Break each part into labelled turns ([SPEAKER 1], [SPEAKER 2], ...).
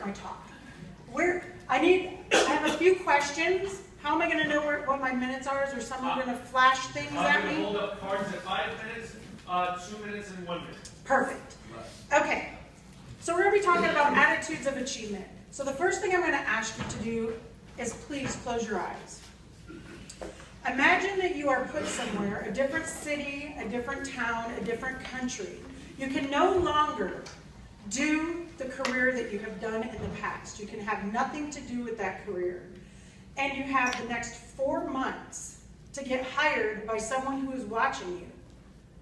[SPEAKER 1] my talk. I have a few questions. How am I going to know what my minutes are? Is there someone going to flash things at me?
[SPEAKER 2] I'm going to hold up cards at 5 minutes, 2 minutes, and 1 minute.
[SPEAKER 1] Perfect. Okay. So we're going to be talking about attitudes of achievement. So the first thing I'm going to ask you to do is please close your eyes. Imagine that you are put somewhere, a different city, a different town, a different country. You can no longer do the career that you have done in the past. You can have nothing to do with that career. And you have the next 4 months to get hired by someone who is watching you,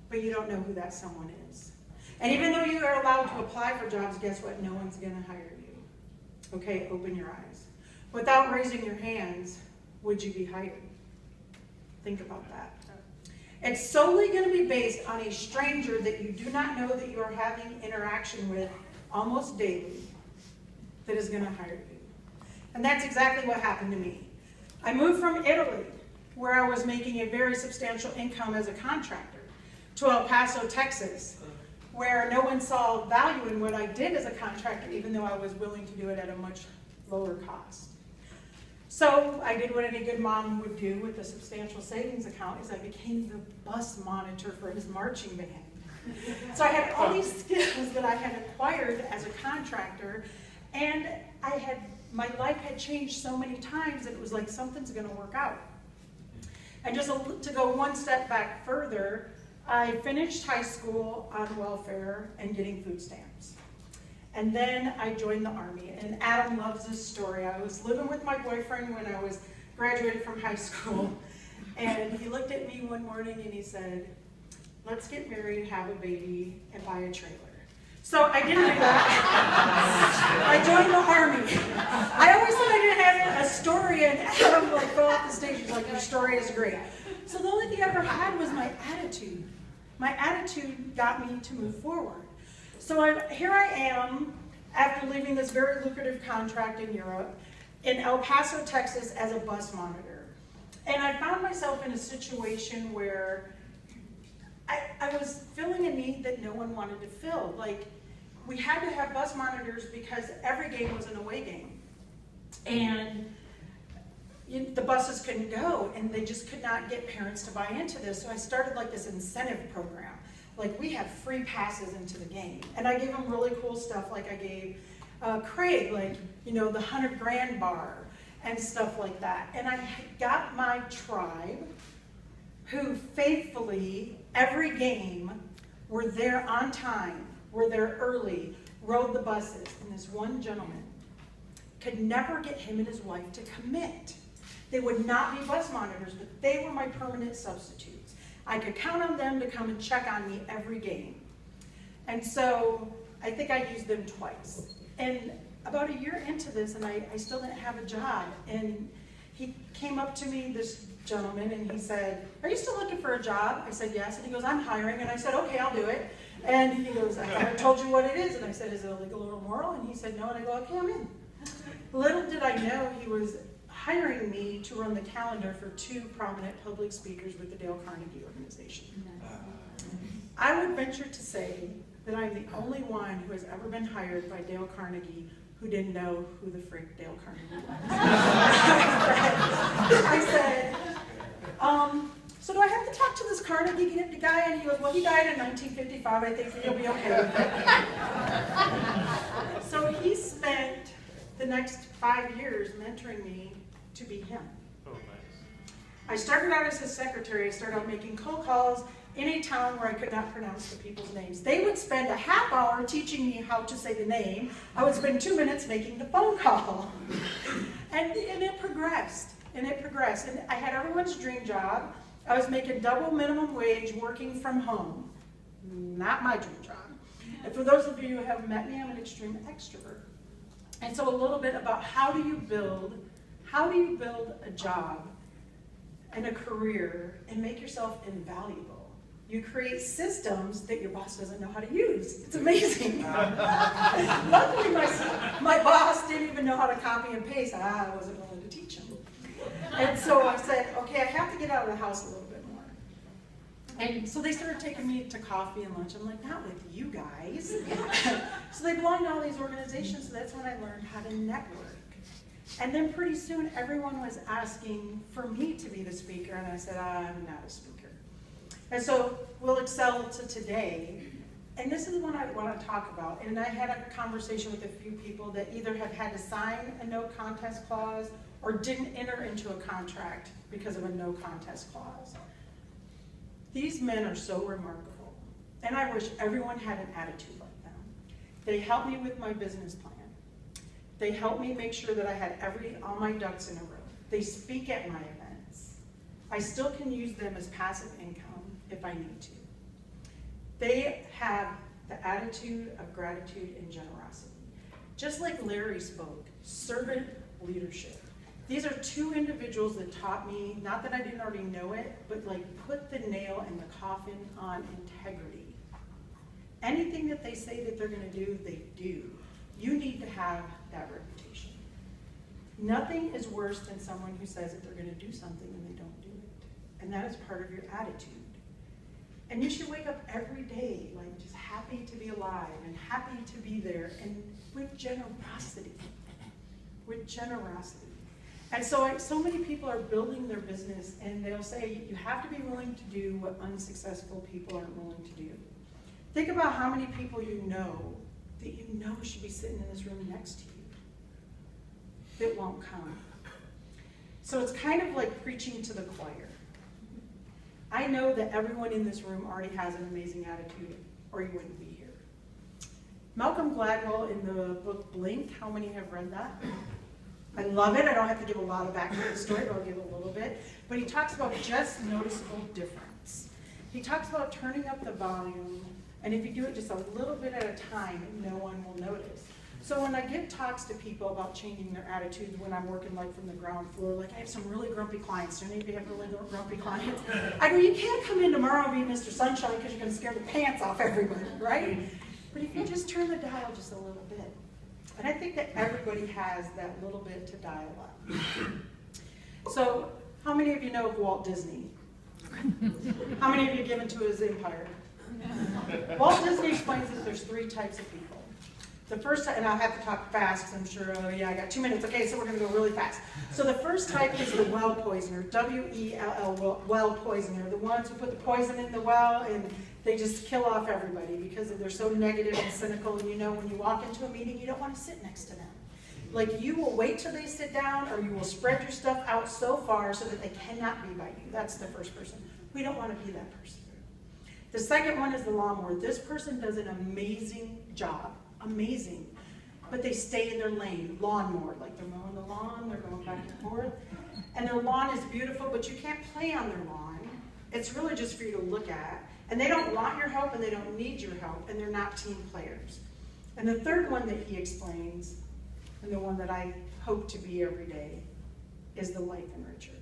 [SPEAKER 1] but you don't know who that someone is. And even though you are allowed to apply for jobs, guess what? No one's going to hire you. Okay, open your eyes. Without raising your hands, would you be hired? Think about that. It's solely going to be based on a stranger that you do not know that you are having interaction with almost daily that is going to hire you. And that's exactly what happened to me. I moved from Italy, where I was making a very substantial income as a contractor, to El Paso, Texas, where no one saw value in what I did as a contractor, even though I was willing to do it at a much lower cost. So I did what any good mom would do with a substantial savings account, is I became the bus monitor for his marching band. So I had all these skills that I had acquired as a contractor, and my life had changed so many times that it was like something's going to work out. And just to go one step back further, I finished high school on welfare and getting food stamps. And then I joined the Army, and Adam loves this story. I was living with my boyfriend when I was graduated from high school, and he looked at me one morning and he said, "Let's get married, have a baby, and buy a trailer." So I didn't do that. I joined the Army. I always said I didn't have a story, and Adam fell off the stage. He's like, "Your story is great." So the only thing I ever had was my attitude. My attitude got me to move forward. So here I am, after leaving this very lucrative contract in Europe, in El Paso, Texas, as a bus monitor. And I found myself in a situation where I was filling a need that no one wanted to fill. Like, we had to have bus monitors because every game was an away game. And the buses couldn't go, and they just could not get parents to buy into this. So I started like this incentive program. Like, we had free passes into the game. And I gave them really cool stuff, like I gave Craig, the 100 grand bar and stuff like that. And I got my tribe, who faithfully, every game, were there on time, were there early, rode the buses. And this one gentleman could never get him and his wife to commit. They would not be bus monitors, but they were my permanent substitutes. I could count on them to come and check on me every game. And so I think I used them twice. And about a year into this, and I still didn't have a job, and he came up to me, this gentleman, and he said, "Are you still looking for a job?" I said, "Yes." And he goes, "I'm hiring." And I said, "Okay, I'll do it." And he goes, "I haven't told you what it is." And I said, "Is it illegal or immoral?" And he said, "No." And I go, "Okay, I'm in." Little did I know he was hiring me to run the calendar for 2 prominent public speakers with the Dale Carnegie Organization. I would venture to say that I'm the only one who has ever been hired by Dale Carnegie who didn't know who the freak Dale Carnegie was. I said, "So do I have to talk to this Carnegie guy?" And he goes, "Well, he died in 1955. I think you'll be okay with it." So he spent the next 5 years mentoring me to be him.
[SPEAKER 2] Oh, nice.
[SPEAKER 1] I started out as his secretary. I started out making cold calls in a town where I could not pronounce the people's names. They would spend a half hour teaching me how to say the name. I would spend 2 minutes making the phone call. And it progressed, and it progressed. And I had everyone's dream job. I was making double minimum wage working from home. Not my dream job. And for those of you who have met me, I'm an extreme extrovert. And so a little bit about how do you build a job and a career and make yourself invaluable? You create systems that your boss doesn't know how to use. It's amazing. Luckily, my boss didn't even know how to copy and paste. I wasn't willing to teach him. And so I said, okay, I have to get out of the house a little bit more. And so they started taking me to coffee and lunch. I'm like, not with you guys. So they belong to all these organizations, so that's when I learned how to network. And then pretty soon everyone was asking for me to be the speaker, and I said, I'm not a speaker. And so we'll excel to today. And this is what I want to talk about. And I had a conversation with a few people that either have had to sign a no contest clause or didn't enter into a contract because of a no contest clause. These men are so remarkable, and I wish everyone had an attitude like them. They helped me with my business plan. They helped me make sure that I had all my ducks in a row. They speak at my events. I still can use them as passive income if I need to. They have the attitude of gratitude and generosity. Just like Larry spoke, servant leadership. These are two individuals that taught me, not that I didn't already know it, but like put the nail in the coffin on integrity. Anything that they say that they're gonna do, they do. You need to have that reputation. Nothing is worse than someone who says that they're gonna do something and they don't do it. And that is part of your attitude. And you should wake up every day like just happy to be alive and happy to be there, and with generosity. With generosity. And so many people are building their business, and they'll say you have to be willing to do what unsuccessful people aren't willing to do. Think about how many people you know that you know should be sitting in this room next to you that won't come. So it's kind of like preaching to the choir. I know that everyone in this room already has an amazing attitude, or you wouldn't be here. Malcolm Gladwell in the book Blink, how many have read that? I love it. I don't have to give a lot of background to the story, but I'll give a little bit. But he talks about just noticeable difference. He talks about turning up the volume, and if you do it just a little bit at a time, no one will notice. So when I give talks to people about changing their attitudes, when I'm working like from the ground floor, like I have some really grumpy clients. Do any of you have really grumpy clients? I go, you can't come in tomorrow and be Mr. Sunshine because you're going to scare the pants off everybody, right? But if you just turn the dial just a little bit, and I think that everybody has that little bit to dial up. So how many of you know of Walt Disney? How many of you have given to his empire? Walt Disney explains that there's three types of people. The first, and I'll have to talk fast because I'm sure, oh yeah, I got 2 minutes. Okay, so we're going to go really fast. So the first type is the well poisoner, W-E-L-L, well poisoner, the ones who put the poison in the well and they just kill off everybody because they're so negative and cynical, and you know when you walk into a meeting, you don't want to sit next to them. Like you will wait till they sit down, or you will spread your stuff out so far so that they cannot be by you. That's the first person. We don't want to be that person. The second one is the lawnmower. This person does an amazing job. Amazing, but they stay in their lane, lawnmower, like they're mowing the lawn, they're going back and forth, and their lawn is beautiful, but you can't play on their lawn. It's really just for you to look at, and they don't want your help, and they don't need your help, and they're not team players. And the third one that he explains, and the one that I hope to be every day, is the life enricher.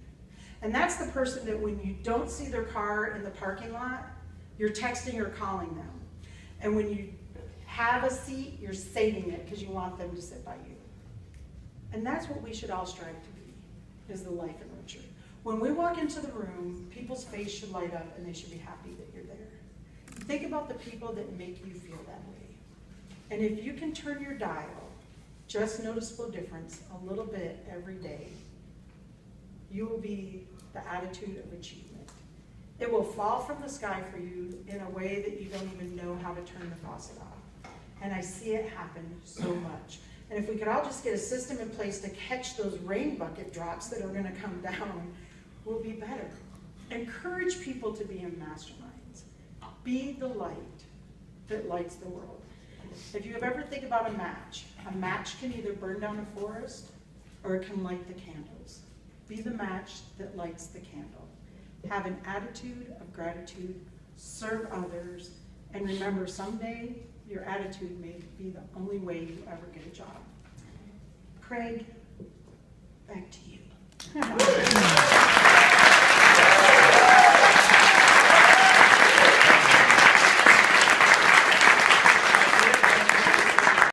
[SPEAKER 1] And that's the person that when you don't see their car in the parking lot, you're texting or calling them. And when you have a seat, you're saving it because you want them to sit by you. And that's what we should all strive to be, is the life enricher. When we walk into the room, people's face should light up and they should be happy that you're there. Think about the people that make you feel that way. And if you can turn your dial, just noticeable difference, a little bit every day, you will be the attitude of achievement. It will fall from the sky for you in a way that you don't even know how to turn the faucet off. And I see it happen so much. And if we could all just get a system in place to catch those rain bucket drops that are going to come down, we'll be better. Encourage people to be in masterminds. Be the light that lights the world. If you ever think about a match can either burn down a forest or it can light the candles. Be the match that lights the candle. Have an attitude of gratitude, serve others, and remember someday your attitude may be the only way you ever get a job. Craig, back to you.